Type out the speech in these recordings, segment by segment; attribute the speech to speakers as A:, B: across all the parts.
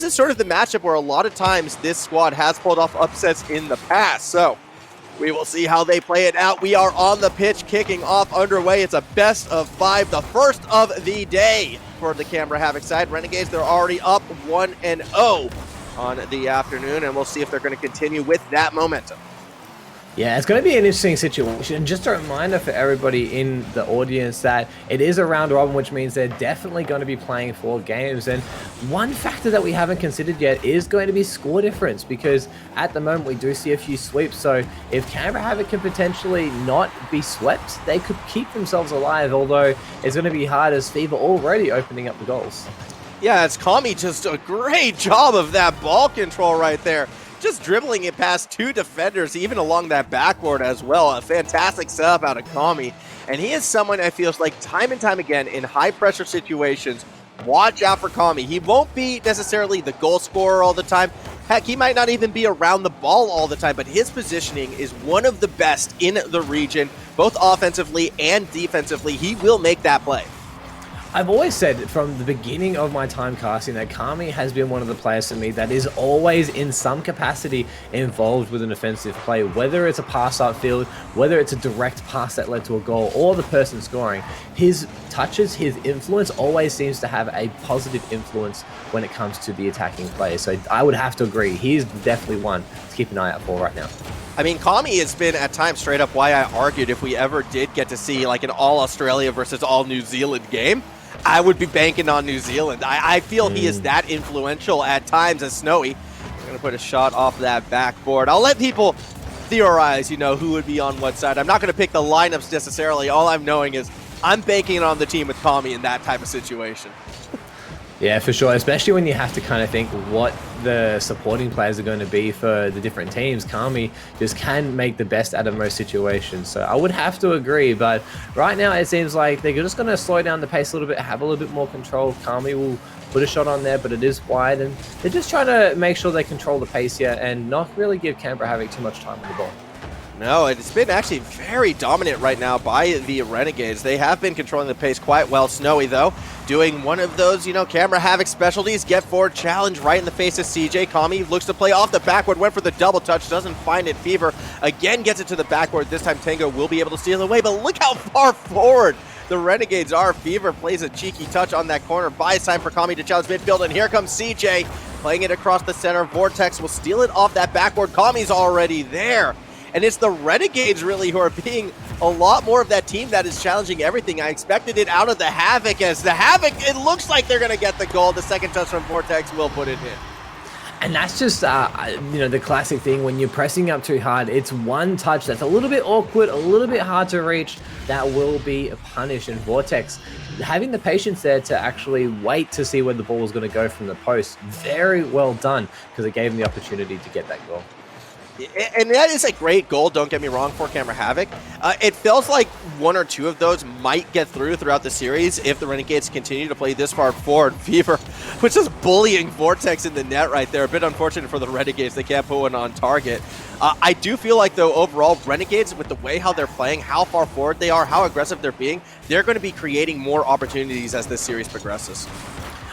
A: is sort of the matchup where a lot of times this squad has pulled off upsets in the past. So we will see how they play it out. We are on the pitch, kicking off underway. It's a best of 5, the first of the day for the Canberra Havoc side. Renegades, they're already up 1-0 on the afternoon, and we'll see if they're going to continue with that momentum.
B: Yeah, it's going to be an interesting situation. Just a reminder for everybody in the audience that it is a round robin, which means they're definitely going to be playing 4 games. And one factor that we haven't considered yet is going to be score difference, because at the moment we do see a few sweeps. So if Canberra Havoc can potentially not be swept, they could keep themselves alive, although it's going to be hard as Fever already opening up the goals. Yeah,
A: it's Kami, just a great job of that ball control right there. Just dribbling it past 2 defenders, even along that backboard as well. A fantastic setup out of Kami. And he is someone I feel like time and time again in high-pressure situations, watch out for Kami. He won't be necessarily the goal scorer all the time. Heck, he might not even be around the ball all the time, but his positioning is one of the best in the region, both offensively and defensively. He will make that play.
B: I've always said from the beginning of my time casting that Kami has been one of the players to me that is always in some capacity involved with an offensive play, whether it's a pass upfield, whether it's a direct pass that led to a goal, or the person scoring. His touches, his influence always seems to have a positive influence when it comes to the attacking play. So I would have to agree, he's definitely one to keep an eye out for right now.
A: I mean, Kami has been at times straight up why I argued if we ever did get to see like an all Australia versus all New Zealand game, I would be banking on New Zealand. I feel he is that influential at times as Snowy. I'm going to put a shot off that backboard. I'll let people theorize, who would be on what side. I'm not going to pick the lineups necessarily. All I'm knowing is I'm banking on the team with Kami in that type of situation.
B: Yeah, for sure, especially when you have to kind of think what the supporting players are going to be for the different teams. Kami just can make the best out of most situations. So I would have to agree, but right now it seems like they're just going to slow down the pace a little bit, have a little bit more control. Kami will put a shot on there, but it is wide, and they're just trying to make sure they control the pace here and not really give Canberra Havoc too much time on the ball.
A: No, it's been actually very dominant right now by the Renegades. They have been controlling the pace quite well. Snowy, though, doing one of those, Canberra Havoc specialties. Get forward challenge right in the face of CJ. Kami looks to play off the backward, went for the double touch, doesn't find it. Fever again gets it to the backward. This time Tango will be able to steal away, but look how far forward the Renegades are. Fever plays a cheeky touch on that corner. Buys time for Kami to challenge midfield, and here comes CJ playing it across the center. Vortex will steal it off that backward. Kami's already there. And it's the Renegades really who are being a lot more of that team that is challenging everything. I expected it out of the Havoc, as the Havoc, it looks like they're going to get the goal. The second touch from Vortex will put it in.
B: And that's just, the classic thing. When you're pressing up too hard, it's one touch that's a little bit awkward, a little bit hard to reach, that will be punished. And Vortex, having the patience there to actually wait to see where the ball was going to go from the post, very well done, because it gave him the opportunity to get that goal.
A: And that is a great goal, don't get me wrong, for Canberra Havoc. It feels like 1 or 2 of those might get through throughout the series if the Renegades continue to play this far forward. Fever, which is bullying Vortex in the net right there. A bit unfortunate for the Renegades. They can't put one on target. I do feel like, though, overall, Renegades, with the way how they're playing, how far forward they are, how aggressive they're being, they're going to be creating more opportunities as this series progresses.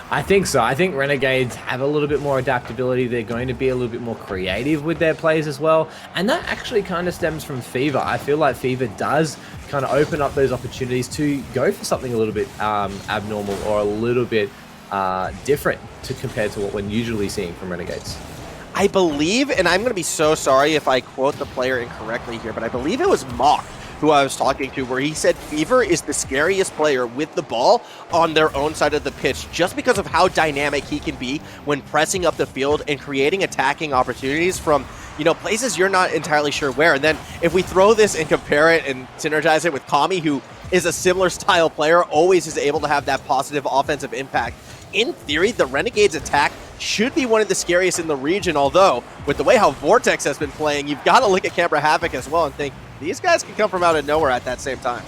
B: I think so. I think Renegades have a little bit more adaptability. They're going to be a little bit more creative with their plays as well. And that actually kind of stems from Fever. I feel like Fever does kind of open up those opportunities to go for something a little bit abnormal or a little bit different compared to what we're usually seeing from Renegades.
A: I believe, and I'm going to be so sorry if I quote the player incorrectly here, but I believe it was Mock who I was talking to, where he said Fever is the scariest player with the ball on their own side of the pitch, just because of how dynamic he can be when pressing up the field and creating attacking opportunities from, places you're not entirely sure where. And then if we throw this and compare it and synergize it with Kami, who is a similar style player, always is able to have that positive offensive impact. In theory, the Renegades attack should be one of the scariest in the region, although with the way how Vortex has been playing, you've got to look at Canberra Havoc as well and think, these guys can come from out of nowhere at that same time.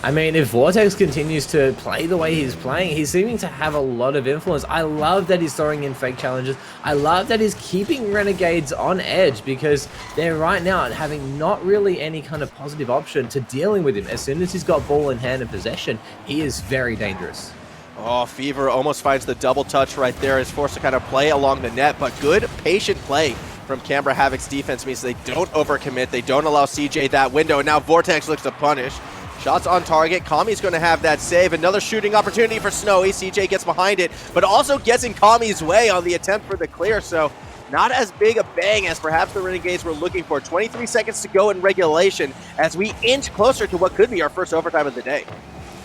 B: I mean, if Vortex continues to play the way he's playing, he's seeming to have a lot of influence. I love that he's throwing in fake challenges. I love that he's keeping Renegades on edge, because they're right now having not really any kind of positive option to dealing with him. As soon as he's got ball in hand and possession, he is very dangerous.
A: Oh, Fever almost finds the double touch right there. Is forced to kind of play along the net, but good, patient play from Canberra Havoc's defense means they don't overcommit. They don't allow CJ that window, and now Vortex looks to punish. Shots on target. Kami's going to have that save. Another shooting opportunity for Snowy. CJ gets behind it, but also gets in Kami's way on the attempt for the clear, so not as big a bang as perhaps the Renegades were looking for. 23 seconds to go in regulation as we inch closer to what could be our first overtime of the day.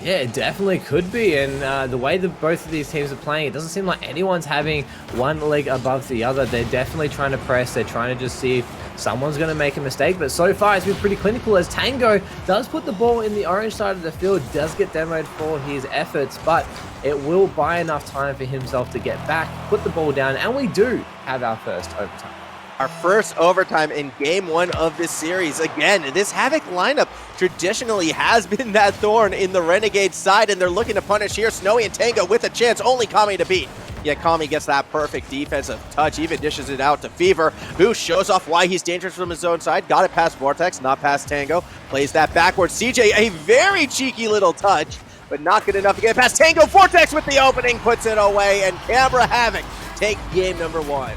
B: Yeah, it definitely could be, and the way that both of these teams are playing, it doesn't seem like anyone's having one leg above the other. They're definitely trying to press. They're trying to just see if someone's going to make a mistake, but so far it's been pretty clinical as Tango does put the ball in the orange side of the field, does get demoed for his efforts, but it will buy enough time for himself to get back, put the ball down, and we do have our first overtime.
A: Our first overtime in game one of this series. Again, this Havoc lineup traditionally has been that thorn in the Renegade side, and they're looking to punish here. Snowy and Tango with a chance, only Kami to beat. Yet Kami gets that perfect defensive touch, even dishes it out to Fever, who shows off why he's dangerous from his own side. Got it past Vortex, not past Tango. Plays that backwards. CJ, a very cheeky little touch, but not good enough to get past Tango. Vortex with the opening, puts it away, and Canberra Havoc take game number one.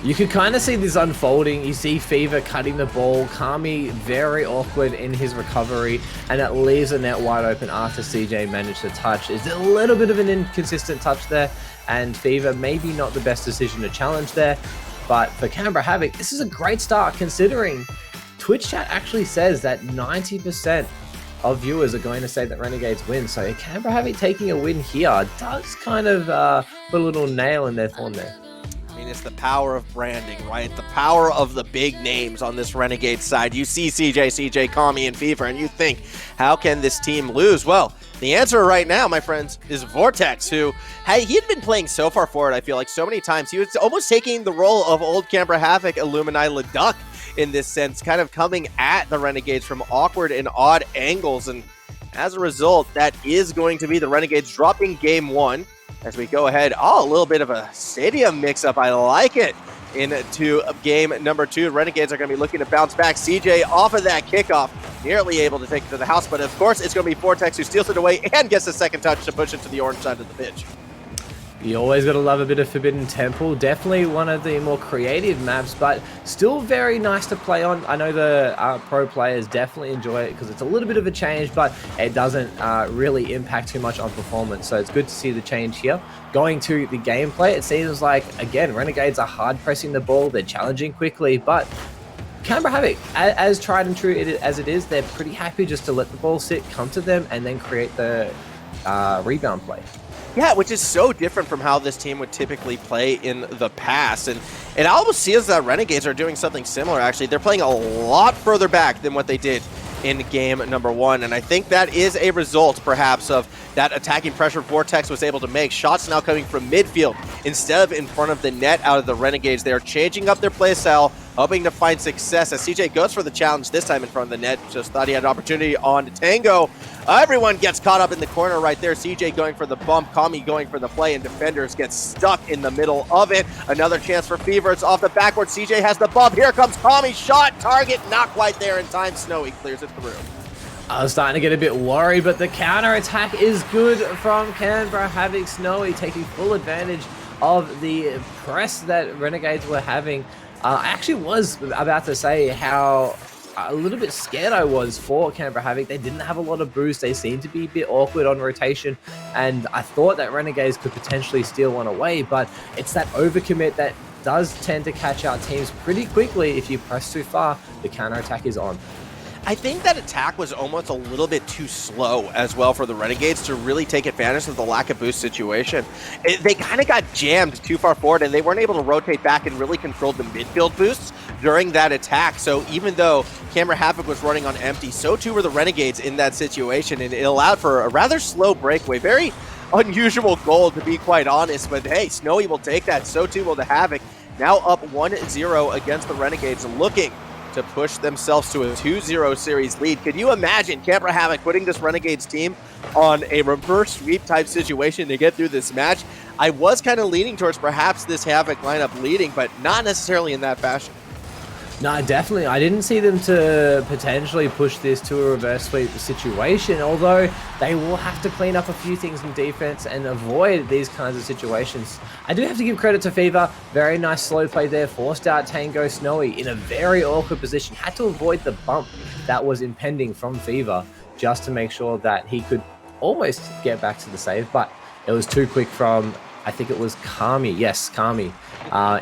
B: You can kind of see this unfolding. You see Fever cutting the ball, Kami very awkward in his recovery, and it leaves the net wide open after CJ managed to touch. It's a little bit of an inconsistent touch there, and Fever maybe not the best decision to challenge there, but for Canberra Havoc, this is a great start considering Twitch chat actually says that 90% of viewers are going to say that Renegades win, so Canberra Havoc taking a win here does kind of put a little nail in their thorn there.
A: I mean, it's the power of branding, right? The power of the big names on this Renegade side. You see CJ, Kami, and Fever, and you think, how can this team lose? Well, the answer right now, my friends, is Vortex, who, hey, he had been playing so far forward, I feel like, so many times. He was almost taking the role of old Canberra Havoc Illumini Leduc in this sense, kind of coming at the Renegades from awkward and odd angles. And as a result, that is going to be the Renegades dropping game one. As we go ahead, a little bit of a stadium mix-up. I like it. Into game number two, Renegades are going to be looking to bounce back. CJ off of that kickoff, nearly able to take it to the house, but of course it's going to be Vortex who steals it away and gets the second touch to push it to the orange side of the pitch.
B: You always got to love a bit of Forbidden Temple. Definitely one of the more creative maps, but still very nice to play on. I know the pro players definitely enjoy it because it's a little bit of a change, but it doesn't really impact too much on performance. So it's good to see the change here. Going to the gameplay, it seems like, again, Renegades are hard pressing the ball. They're challenging quickly, but Canberra Havoc, as tried and true as it is, they're pretty happy just to let the ball sit, come to them, and then create the rebound play.
A: Yeah, which is so different from how this team would typically play in the past. And it almost seems that Renegades are doing something similar, actually. They're playing a lot further back than what they did in game number one. And I think that is a result, perhaps, of that attacking pressure Vortex was able to make. Shots now coming from midfield instead of in front of the net out of the Renegades. They are changing up their play style, hoping to find success as CJ goes for the challenge this time in front of the net. Just thought he had an opportunity on Tango. Everyone gets caught up in the corner right there. CJ going for the bump, Kami going for the play, and defenders get stuck in the middle of it. Another chance for Fever. It's off the backward. CJ has the bump. Here comes Kami. Shot, target, not quite there in time. Snowy clears it through.
B: I was starting to get a bit worried, but the counter-attack is good from Canberra Havoc. Snowy taking full advantage of the press that Renegades were having. I actually was about to say how a little bit scared I was for Canberra Havoc. They didn't have a lot of boost. They seemed to be a bit awkward on rotation, and I thought that Renegades could potentially steal one away, but it's that overcommit that does tend to catch out teams pretty quickly. If you press too far, the counter-attack is on.
A: I think that attack was almost a little bit too slow as well for the Renegades to really take advantage of the lack of boost situation. They kind of got jammed too far forward, and they weren't able to rotate back and really control the midfield boosts during that attack. So even though Canberra Havoc was running on empty, so too were the Renegades in that situation, and it allowed for a rather slow breakaway. Very unusual goal, to be quite honest, but hey, Snowy will take that. So too will the Havoc. Now up 1-0 against the Renegades, looking to push themselves to a 2-0 series lead. Could you imagine Canberra Havoc putting this Renegades team on a reverse sweep type situation to get through this match? I was kind of leaning towards perhaps this Havoc lineup leading, but not necessarily in that fashion.
B: No, definitely. I didn't see them to potentially push this to a reverse sweep situation, although they will have to clean up a few things in defense and avoid these kinds of situations. I do have to give credit to Fever. Very nice slow play there. Forced out Tango Snowy in a very awkward position. Had to avoid the bump that was impending from Fever just to make sure that he could almost get back to the save, but it was too quick from, I think it was Kami. Yes, Kami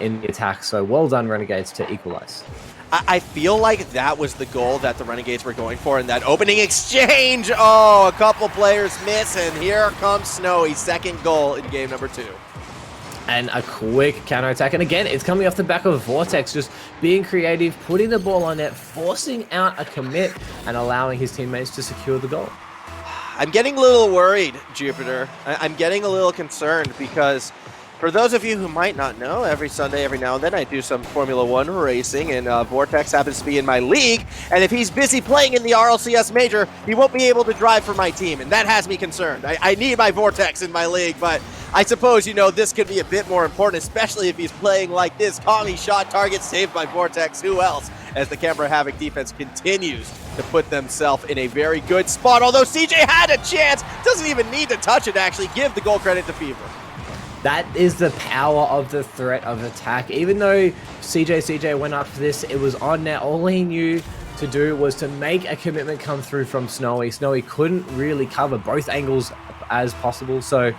B: in the attack. So well done, Renegades, to equalize.
A: I feel like that was the goal that the Renegades were going for in that opening exchange. Oh, a couple players miss, and here comes Snowy, second goal in game number 2.
B: And a quick counterattack. And again, it's coming off the back of Vortex, just being creative, putting the ball on net, forcing out a commit, and allowing his teammates to secure the goal.
A: I'm getting a little worried, Jupiter. I'm getting a little concerned because for those of you who might not know, every Sunday, every now and then, I do some Formula 1 racing, and Vortex happens to be in my league, and if he's busy playing in the RLCS Major, he won't be able to drive for my team, and that has me concerned. I need my Vortex in my league, but I suppose, you know, this could be a bit more important, especially if he's playing like this. Kami shot, target saved by Vortex. Who else? As the Canberra Havoc defense continues to put themselves in a very good spot, although CJ had a chance, doesn't even need to touch it, actually. Give the goal credit to Fever.
B: That is the power of the threat of attack. Even though CJ went up for this, it was on net. All he knew to do was to make a commitment come through from Snowy. Snowy couldn't really cover both angles as possible. So,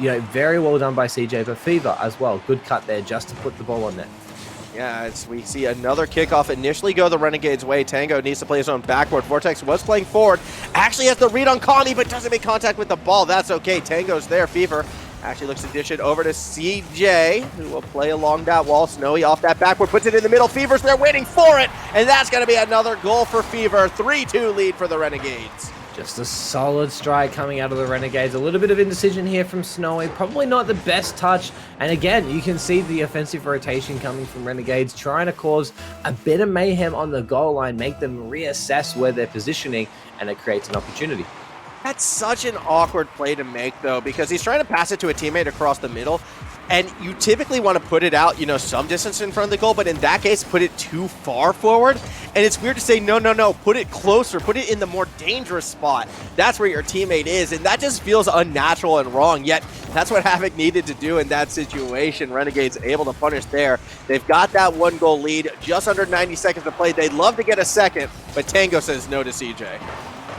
B: you know, very well done by CJ, but Fever as well. Good cut there just to put the ball on net.
A: Yeah, as we see another kickoff initially go the Renegades' way. Tango needs to play his own backward. Vortex was playing forward. Actually has the read on Connie, but doesn't make contact with the ball. That's okay. Tango's there. Fever actually looks to dish it over to CJ, who will play along that wall. Snowy off that backward, puts it in the middle. Fever's there waiting for it, and that's going to be another goal for Fever. 3-2 lead for the Renegades.
B: Just a solid strike coming out of the Renegades. A little bit of indecision here from Snowy. Probably not the best touch. And again, you can see the offensive rotation coming from Renegades, trying to cause a bit of mayhem on the goal line, make them reassess where they're positioning, and it creates an opportunity.
A: That's such an awkward play to make, though, because he's trying to pass it to a teammate across the middle, and you typically want to put it out, you know, some distance in front of the goal, but in that case, put it too far forward, and it's weird to say, no, put it closer, put it in the more dangerous spot. That's where your teammate is, and that just feels unnatural and wrong, yet that's what Havoc needed to do in that situation. Renegades able to punish there. They've got that 1-goal lead, just under 90 seconds to play. They'd love to get a second, but Tango says no to CJ.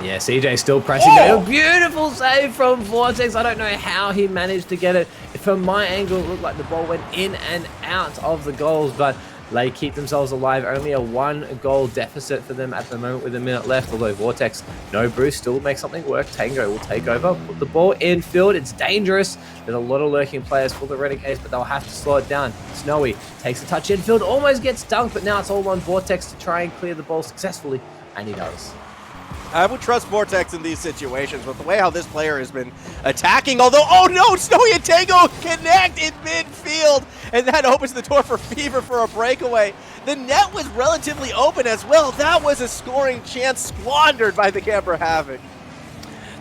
B: Yeah, CJ still pressing. Oh! A beautiful save from Vortex. I don't know how he managed to get it. From my angle, it looked like the ball went in and out of the goals, but they keep themselves alive. Only a 1-goal deficit for them at the moment with a minute left, although Vortex, no boost, still make something work. Tango will take over, put the ball in field. It's dangerous. There's a lot of lurking players for the Renegades, but they'll have to slow it down. Snowy takes a touch infield, almost gets dunked, but now it's all on Vortex to try and clear the ball successfully, and he does.
A: I would trust Vortex in these situations, but the way how this player has been attacking, although, oh no, Snowy and Tango connect in midfield, and that opens the door for Fever for a breakaway. The net was relatively open as well. That was a scoring chance squandered by the Canberra Havoc.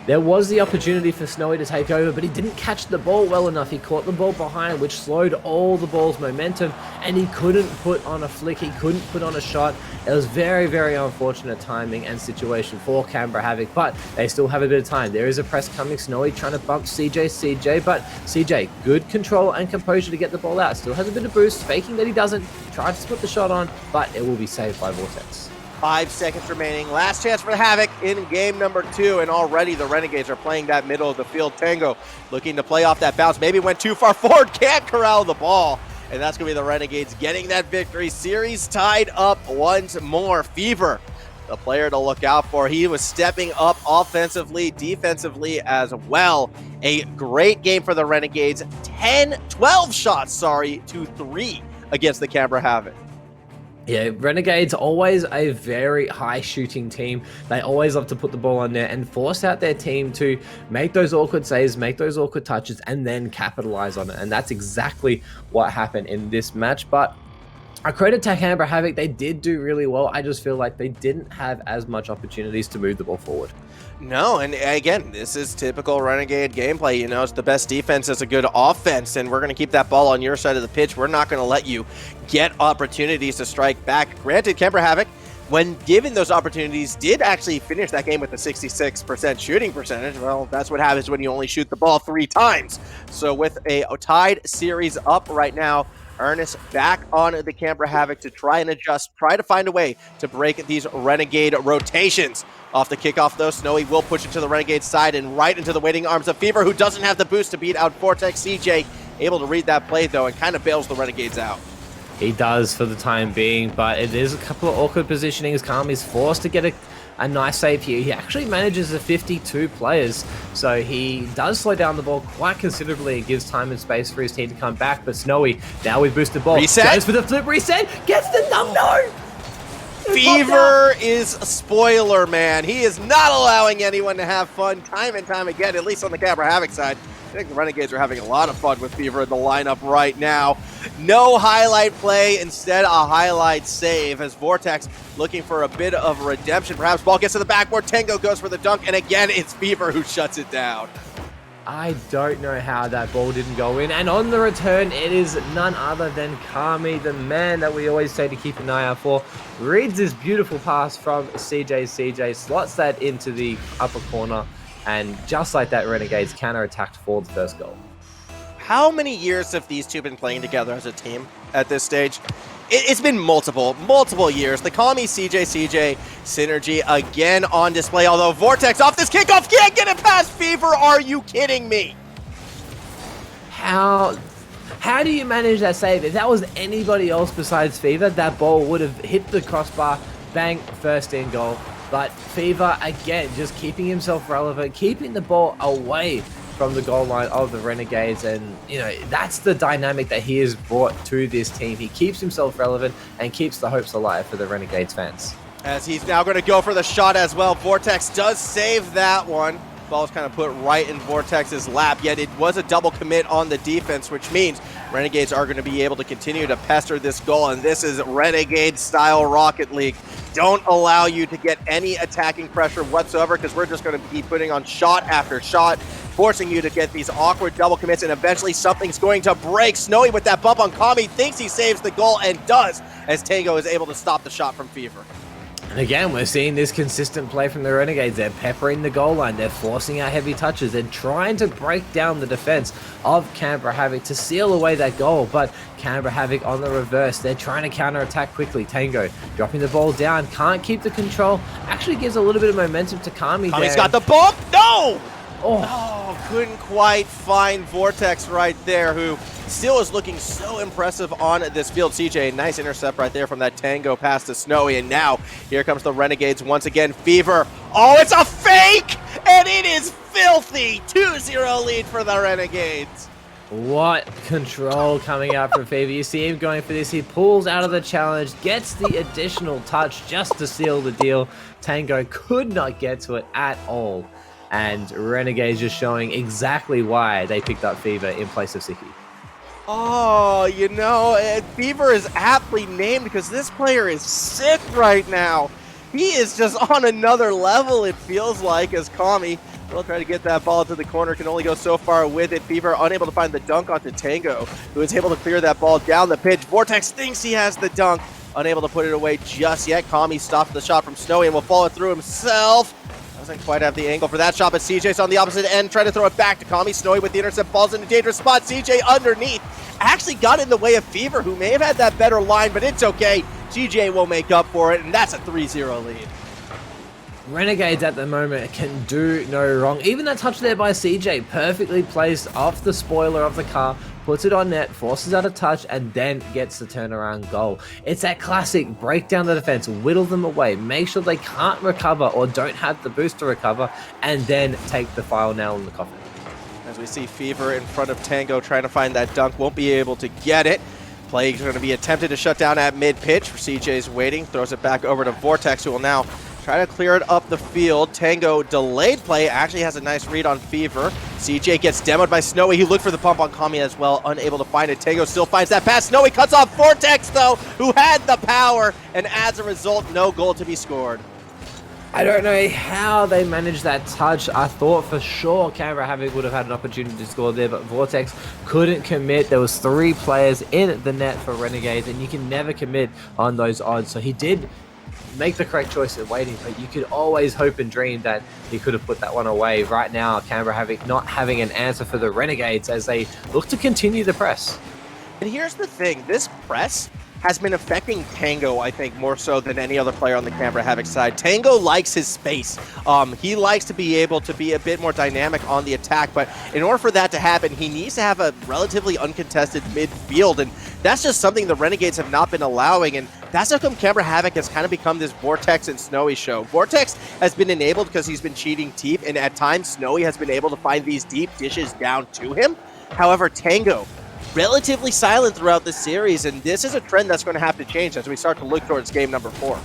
B: There was the opportunity for Snowy to take over, but he didn't catch the ball well enough. He caught the ball behind, which slowed all the ball's momentum, and he couldn't put on a flick. He couldn't put on a shot. It was very, very unfortunate timing and situation for Canberra Havoc, but they still have a bit of time. There is a press coming. Snowy trying to bump CJ, but CJ, good control and composure to get the ball out. Still has a bit of boost, faking that he doesn't. Tried to put the shot on, but it will be saved by Vortex.
A: 5 seconds remaining. Last chance for the Havoc in game number 2, and already the Renegades are playing that middle of the field. Tango looking to play off that bounce. Maybe went too far forward. Can't corral the ball. And that's going to be the Renegades getting that victory. Series tied up once more. Fever, the player to look out for. He was stepping up offensively, defensively as well. A great game for the Renegades. 12 shots, to 3 against the Canberra Havoc.
B: Yeah, Renegades always a very high shooting team. They always love to put the ball on there and force out their team to make those awkward saves, make those awkward touches, and then capitalize on it. And that's exactly what happened in this match. But I credit to Canberra Havoc, they did do really well. I just feel like they didn't have as much opportunities to move the ball forward.
A: No, and again, this is typical Renegade gameplay. You know, it's the best defense is a good offense, and we're going to keep that ball on your side of the pitch. We're not going to let you get opportunities to strike back. Granted, Canberra Havoc, when given those opportunities, did actually finish that game with a 66% shooting percentage. Well, that's what happens when you only shoot the ball 3 times. So with a tied series up right now, Ernest back on the Canberra Havoc to try and adjust, try to find a way to break these Renegade rotations. Off the kickoff, though, Snowy will push it to the Renegade side and right into the waiting arms of Fever, who doesn't have the boost to beat out Vortex. CJ able to read that play, though, and kind of bails the Renegades out.
B: He does for the time being, but it is a couple of awkward positionings. Kami's forced to get a nice save here. He actually manages the 52 players, so he does slow down the ball quite considerably. It gives time and space for his team to come back, but Snowy, now with boosted ball,
A: reset,
B: goes for the flip reset, gets the no!
A: Fever is a spoiler, man. He is not allowing anyone to have fun time and time again, at least on the Canberra Havoc side. I think the Renegades are having a lot of fun with Fever in the lineup right now. No highlight play, instead a highlight save as Vortex looking for a bit of redemption. Perhaps ball gets to the backboard, Tango goes for the dunk, and again it's Fever who shuts it down.
B: I don't know how that ball didn't go in, and on the return it is none other than Kami, the man that we always say to keep an eye out for. Reads this beautiful pass from CJ, slots that into the upper corner, and just like that, Renegades counter-attacked for the first goal.
A: How many years have these two been playing together as a team at this stage? It's been multiple years. The Kami CJ synergy again on display, although Vortex off this kickoff can't get it past Fever. Are you kidding me?
B: How do you manage that save? If that was anybody else besides Fever, that ball would have hit the crossbar, bang, first in goal. But Fever, again, just keeping himself relevant, keeping the ball away from the goal line of the Renegades, and you know, that's the dynamic that he has brought to this team. He keeps himself relevant and keeps the hopes alive for the Renegades fans.
A: As he's now going to go for the shot as well. Vortex does save that one. Ball's kind of put right in Vortex's lap, yet it was a double commit on the defense, which means Renegades are going to be able to continue to pester this goal, and this is Renegade-style Rocket League. Don't allow you to get any attacking pressure whatsoever, because we're just going to be putting on shot after shot, forcing you to get these awkward double commits, and eventually something's going to break. Snowy with that bump on Kami thinks he saves the goal, and does, as Tango is able to stop the shot from Fever.
B: And again, we're seeing this consistent play from the Renegades. They're peppering the goal line. They're forcing out heavy touches. They're trying to break down the defense of Canberra Havoc to seal away that goal. But Canberra Havoc on the reverse. They're trying to counter-attack quickly. Tango dropping the ball down. Can't keep the control. Actually gives a little bit of momentum to Kami.
A: Kami's got the bump. No!
B: Oh,
A: couldn't quite find Vortex right there, who still is looking so impressive on this field. CJ, nice intercept right there from that Tango pass to Snowy, and now here comes the Renegades once again. Fever, oh, it's a fake, and it is filthy. 2-0 lead for the Renegades.
B: What control coming out from Fever. You see him going for this. He pulls out of the challenge, gets the additional touch just to seal the deal. Tango could not get to it at all. And Renegades just showing exactly why they picked up Fever in place of Siki.
A: Oh, you know, Fever is aptly named because this player is sick right now. He is just on another level, it feels like, as Kami will try to get that ball to the corner, can only go so far with it. Fever unable to find the dunk onto Tango, who is able to clear that ball down the pitch. Vortex thinks he has the dunk, unable to put it away just yet. Kami stops the shot from Snowy and will follow through himself. Doesn't quite have the angle for that shot, but CJ's on the opposite end, trying to throw it back to Kami. Snowy with the intercept, falls in a dangerous spot. CJ underneath, actually got in the way of Fever, who may have had that better line, but it's okay. CJ will make up for it, and that's a 3-0 lead.
B: Renegades at the moment can do no wrong. Even that touch there by CJ, perfectly placed off the spoiler of the car, puts it on net, forces out a touch, and then gets the turnaround goal. It's that classic break down the defense, whittle them away, make sure they can't recover or don't have the boost to recover, and then take the final nail in the coffin.
A: As we see Fever in front of Tango trying to find that dunk, won't be able to get it. Play is going to be attempted to shut down at mid-pitch. CJ's waiting, throws it back over to Vortex, who will now try to clear it up the field. Tango delayed play, actually has a nice read on Fever. CJ gets demoed by Snowy. He looked for the pump on Kami as well, unable to find it. Tango still finds that pass. Snowy cuts off Vortex, though, who had the power, and as a result, no goal to be scored.
B: I don't know how they managed that touch. I thought for sure Canberra Havoc would have had an opportunity to score there, but Vortex couldn't commit. There was 3 players in the net for Renegades, and you can never commit on those odds. So he did make the correct choice of waiting, but you could always hope and dream that he could have put that one away. Right now, Canberra Havoc not having an answer for the Renegades as they look to continue the press.
A: And here's the thing, this press has been affecting Tango, I think, more so than any other player on the Canberra Havoc side. Tango likes his space. He likes to be able to be a bit more dynamic on the attack, but in order for that to happen, he needs to have a relatively uncontested midfield, and that's just something the Renegades have not been allowing, and that's how come Canberra Havoc has kind of become this Vortex and Snowy show. Vortex has been enabled because he's been cheating deep, and at times Snowy has been able to find these deep dishes down to him. However, Tango, relatively silent throughout this series, and this is a trend that's going to have to change as we start to look towards game number 4.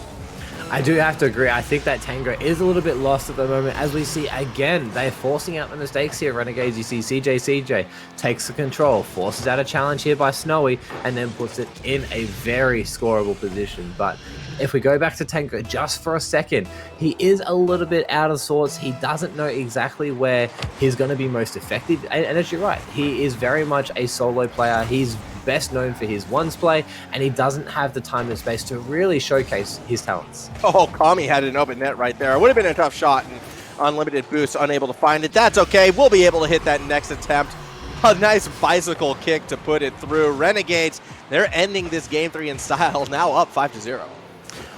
B: I do have to agree. I think that Tango is a little bit lost at the moment. As we see again, they're forcing out the mistakes here. Renegades, you see CJ takes the control, forces out a challenge here by Snowy, and then puts it in a very scoreable position. But if we go back to Tango just for a second, he is a little bit out of sorts. He doesn't know exactly where he's going to be most effective. And as you're right, he is very much a solo player. He's best known for his ones play, and he doesn't have the time and space to really showcase his talents.
A: Oh, Kami had an open net right there. It would have been a tough shot, and unlimited boost, unable to find it. That's okay. We'll be able to hit that next attempt. A nice bicycle kick to put it through. Renegades, they're ending this game 3 in style, now up 5-0.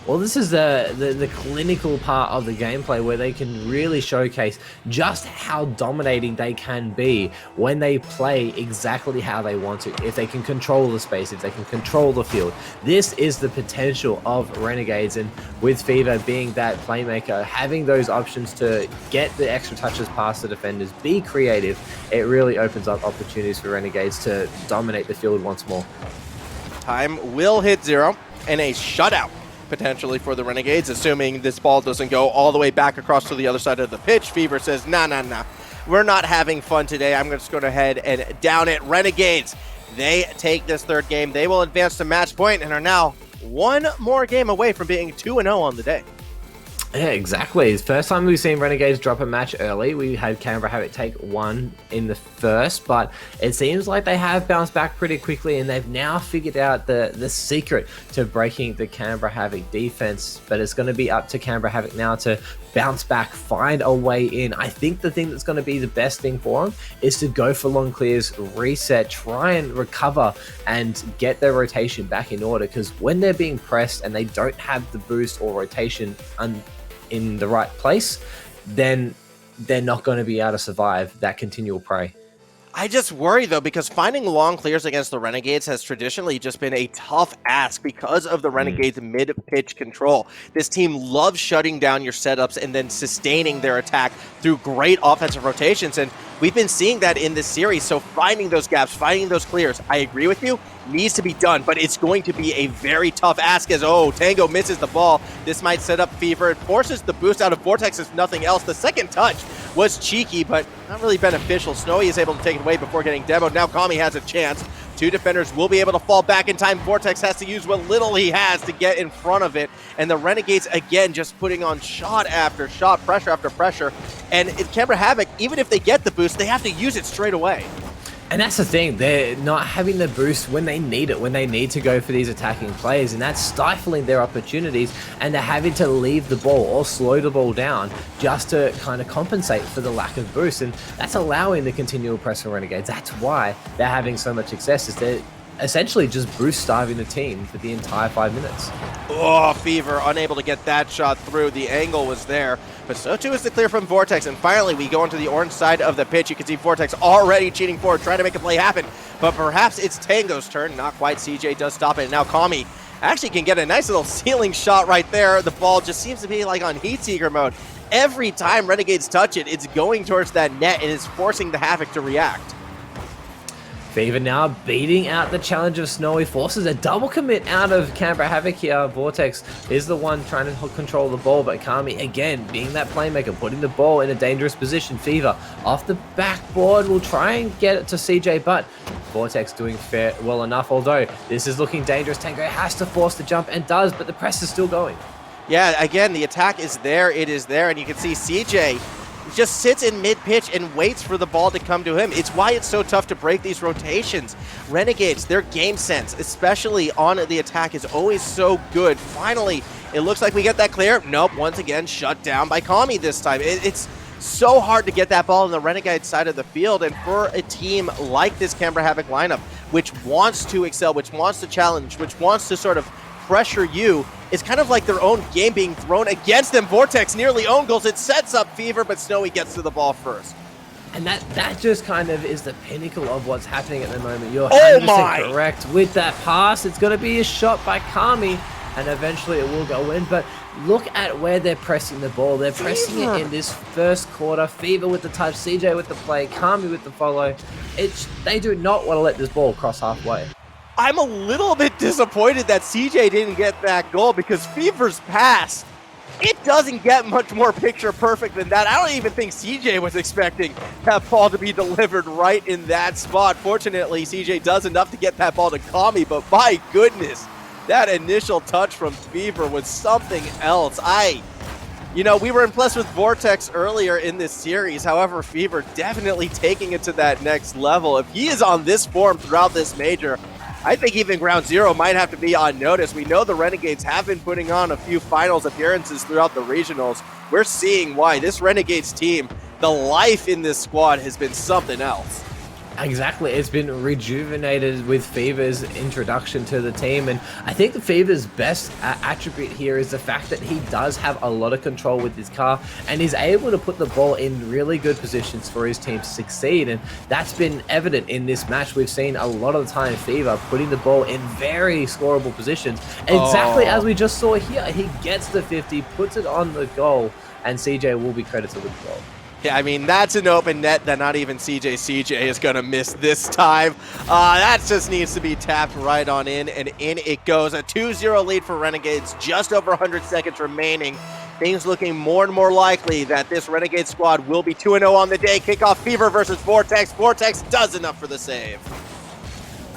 B: Well, this is the clinical part of the gameplay where they can really showcase just how dominating they can be when they play exactly how they want to. If they can control the space, if they can control the field. This is the potential of Renegades, and with Fever being that playmaker, having those options to get the extra touches past the defenders, be creative, it really opens up opportunities for Renegades to dominate the field once more.
A: Time will hit 0, and a shutout potentially for the Renegades, assuming this ball doesn't go all the way back across to the other side of the pitch. Fever says, nah. We're not having fun today. I'm just going to go ahead and down it. Renegades, they take this 3rd game. They will advance to match point and are now 1 more game away from being 2-0 on the day.
B: Yeah, exactly. It's the first time we've seen Renegades drop a match early. We had Canberra Havoc take 1 in the first, but it seems like they have bounced back pretty quickly, and they've now figured out the secret to breaking the Canberra Havoc defense. But it's going to be up to Canberra Havoc now to bounce back, find a way in. I think the thing that's going to be the best thing for them is to go for long clears, reset, try and recover and get their rotation back in order, because when they're being pressed and they don't have the boost or rotation in the right place, then they're not going to be able to survive that continual prey.
A: I just worry, though, because finding long clears against the Renegades has traditionally just been a tough ask because of the Renegades' mid-pitch control. This team loves shutting down your setups and then sustaining their attack through great offensive rotations, and we've been seeing that in this series. So finding those gaps, finding those clears, I agree with you, needs to be done, but it's going to be a very tough ask as, Tango misses the ball. This might set up Fever. It forces the boost out of Vortex if nothing else. The second touch was cheeky, but not really beneficial. Snowy is able to take it away before getting demoed. Now Kami has a chance. 2 defenders will be able to fall back in time. Vortex has to use what little he has to get in front of it. And the Renegades, again, just putting on shot after shot, pressure after pressure. And Canberra Havoc, even if they get the boost, they have to use it straight away.
B: And that's the thing, they're not having the boost when they need it, when they need to go for these attacking plays, and that's stifling their opportunities, and they're having to leave the ball or slow the ball down just to kind of compensate for the lack of boost, and that's allowing the continual press from Renegades. That's why they're having so much success, is they're essentially just boost starving the team for the entire 5 minutes.
A: Oh, Fever unable to get that shot through. The angle was there, but so too is the clear from Vortex. And finally, we go into the orange side of the pitch. You can see Vortex already cheating forward, trying to make a play happen. But perhaps it's Tango's turn. Not quite. CJ does stop it. And now Kami actually can get a nice little ceiling shot right there. The ball just seems to be like on heat seeker mode. Every time Renegades touch it, it's going towards that net and is forcing the Havoc to react.
B: Fever now beating out the challenge of Snowy, forces a double commit out of Canberra Havoc here. Vortex is the one trying to control the ball, but Kami again being that playmaker, putting the ball in a dangerous position. Fever off the backboard will try and get it to CJ, but Vortex doing well enough, although this is looking dangerous. Tango has to force the jump and does, but the press is still going.
A: Yeah, again, the attack is there, it is there, and you can see CJ just sits in mid-pitch and waits for the ball to come to him. It's why it's so tough to break these rotations. Renegades, their game sense, especially on the attack, is always so good. Finally, it looks like we get that clear. Nope, once again, shut down by Kami this time. It's so hard to get that ball on the Renegade side of the field, and for a team like this Canberra Havoc lineup, which wants to excel, which wants to challenge, which wants to sort of pressure you, it's kind of like their own game being thrown against them. Vortex nearly own goals. It sets up Fever, but Snowy gets to the ball first.
B: And that just kind of is the pinnacle of what's happening at the moment. You're
A: 100%
B: correct with that pass. It's going to be a shot by Kami, and eventually it will go in. But look at where they're pressing the ball. They're pressing it in this first quarter. Fever with the touch, CJ with the play, Kami with the follow. They do not want to let this ball cross halfway.
A: I'm a little bit disappointed that CJ didn't get that goal, because Fever's pass, it doesn't get much more picture perfect than that. I don't even think CJ was expecting that ball to be delivered right in that spot. Fortunately, CJ does enough to get that ball to Kami, but my goodness, that initial touch from Fever was something else. You know, we were impressed with Vortex earlier in this series. However, Fever definitely taking it to that next level. If he is on this form throughout this major, I think even Ground Zero might have to be on notice. We know the Renegades have been putting on a few finals appearances throughout the regionals. We're seeing why. This Renegades team, the life in this squad has been something else.
B: Exactly. It's been rejuvenated with Fever's introduction to the team, and I think the Fever's best attribute here is the fact that he does have a lot of control with his car and is able to put the ball in really good positions for his team to succeed, and that's been evident in this match. We've seen a lot of the time Fever putting the ball in very scoreable positions, exactly as we just saw here. He gets the 50, puts it on the goal, and CJ will be credited with the goal.
A: Yeah, I mean, that's an open net that not even CJ is going to miss this time. That just needs to be tapped right on in, and in it goes. A 2-0 lead for Renegades, just over 100 seconds remaining. Things looking more and more likely that this Renegade squad will be 2-0 on the day. Kickoff Fever versus Vortex. Vortex does enough for the save.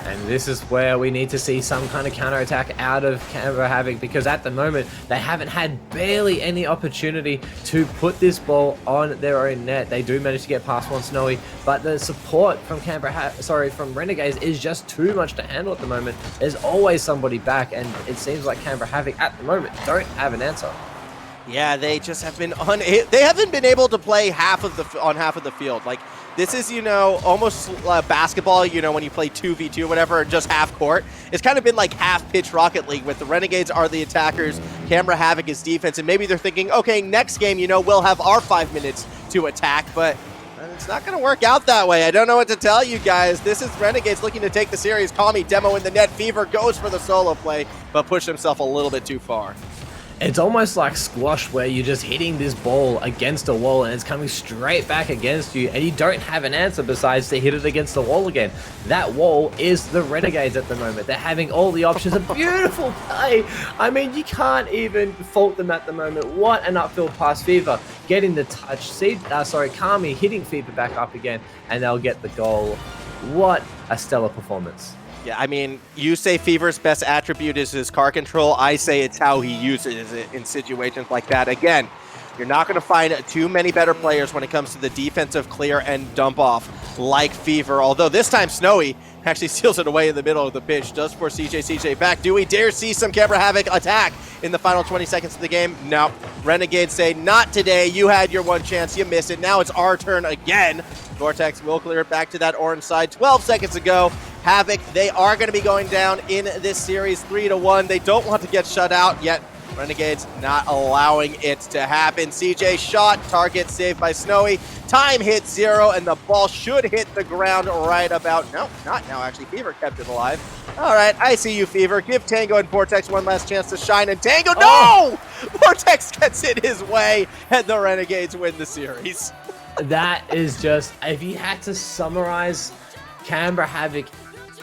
B: And this is where we need to see some kind of counterattack out of Canberra Havoc, because at the moment they haven't had barely any opportunity to put this ball on their own net. They do manage to get past one Snowy, but the support from from Renegades is just too much to handle at the moment. There's always somebody back, and it seems like Canberra Havoc at the moment don't have an answer.
A: Yeah, they just have been they haven't been able to play half of the field. Like, this is, you know, almost basketball, you know, when you play 2v2 or whatever, just half court. It's kind of been like half pitch Rocket League, with the Renegades are the attackers, Canberra Havoc is defense, and maybe they're thinking, okay, next game, you know, we'll have our 5 minutes to attack, but it's not going to work out that way. I don't know what to tell you guys. This is Renegades looking to take the series. Kami demo in the net. Fever goes for the solo play, but pushed himself a little bit too far.
B: It's almost like squash, where you're just hitting this ball against a wall and it's coming straight back against you, and you don't have an answer besides to hit it against the wall again. That wall is the Renegades at the moment. They're having all the options. A beautiful play. I mean, you can't even fault them at the moment. What an upfield pass. Fever getting the touch. Kami hitting Fever back up again, and they'll get the goal. What a stellar performance.
A: Yeah, I mean, you say Fever's best attribute is his car control. I say it's how he uses it in situations like that. Again, you're not going to find too many better players when it comes to the defensive clear and dump off like Fever. Although this time Snowy actually steals it away in the middle of the pitch. Does for CJ back. Do we dare see some Canberra Havoc attack in the final 20 seconds of the game? No. Renegades say, not today. You had your one chance. You missed it. Now it's our turn again. Vortex will clear it back to that orange side. 12 seconds ago. Havoc, they are going to be going down in this series 3-1. They don't want to get shut out, yet Renegades not allowing it to happen. CJ shot, target saved by Snowy. Time hit 0, and the ball should hit the ground right about... No, not now, actually. Fever kept it alive. All right, I see you, Fever. Give Tango and Vortex one last chance to shine, and Tango... No! Vortex gets it his way, and the Renegades win the series.
B: That is just... If you had to summarize Canberra Havoc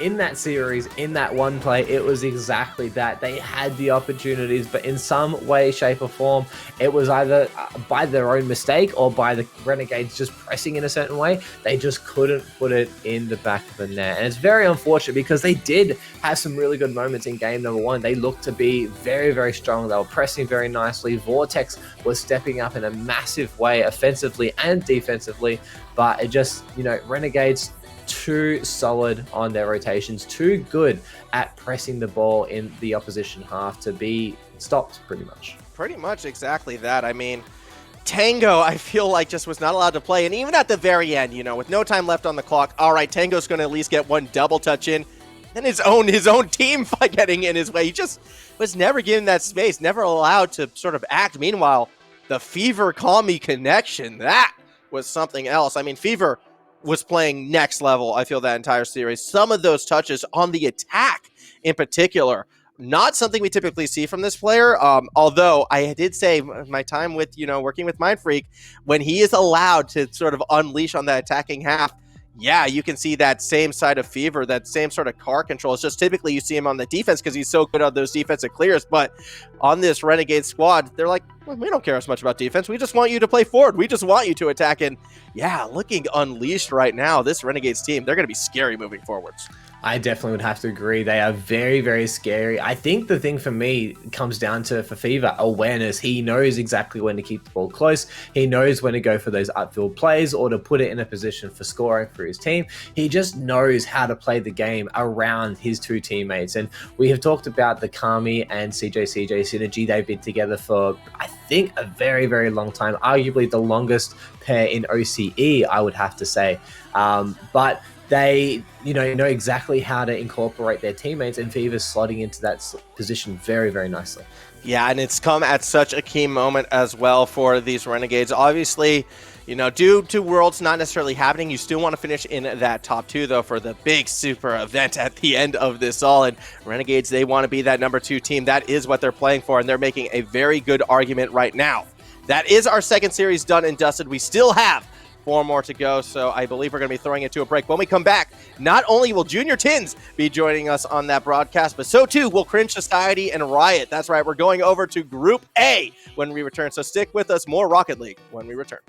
B: in that series, in that one play, it was exactly that. They had the opportunities, but in some way, shape, or form, it was either by their own mistake or by the Renegades just pressing in a certain way. They just couldn't put it in the back of the net. And it's very unfortunate because they did have some really good moments in game number one. They looked to be very, very strong. They were pressing very nicely. Vortex was stepping up in a massive way, offensively and defensively. But it just, Renegades, too solid on their rotations, too good at pressing the ball in the opposition half to be stopped, pretty much.
A: Pretty much exactly that. I mean, Tango, I feel like just was not allowed to play. And even at the very end, with no time left on the clock, all right, Tango's going to at least get one double touch in. Then his own team getting in his way. He just was never given that space, never allowed to sort of act. Meanwhile, the Fever Call Me connection, that was something else. I mean, Fever was playing next level, I feel, that entire series. Some of those touches on the attack in particular, not something we typically see from this player. Although I did say my time with, working with Mindfreak, when he is allowed to sort of unleash on that attacking half, yeah, you can see that same side of Fever, that same sort of car control. It's just typically you see him on the defense because he's so good on those defensive clears. But on this Renegade squad, they're like, well, we don't care as much about defense. We just want you to play forward. We just want you to attack. And yeah, looking unleashed right now, this Renegades team, they're going to be scary moving forwards.
B: I definitely would have to agree. They are very, very scary. I think the thing for me comes down to, for Fever, awareness. He knows exactly when to keep the ball close. He knows when to go for those upfield plays or to put it in a position for scoring for his team. He just knows how to play the game around his two teammates. And we have talked about the Kami and CJ synergy. They've been together for, I think, a very, very long time. Arguably the longest pair in OCE, I would have to say. But they, know exactly how to incorporate their teammates, and Fever's slotting into that position very, very nicely.
A: Yeah, and it's come at such a key moment as well for these Renegades. Obviously, due to Worlds not necessarily happening, you still want to finish in that top two, though, for the big super event at the end of this all. And Renegades, they want to be that number 2 team. That is what they're playing for, and they're making a very good argument right now. That is our second series done and dusted. We still have 4 more to go, so I believe we're going to be throwing it to a break. When we come back, not only will Junior Tins be joining us on that broadcast, but so too will Cringe Society and Riot. That's right, we're going over to Group A when we return, so stick with us. More Rocket League when we return.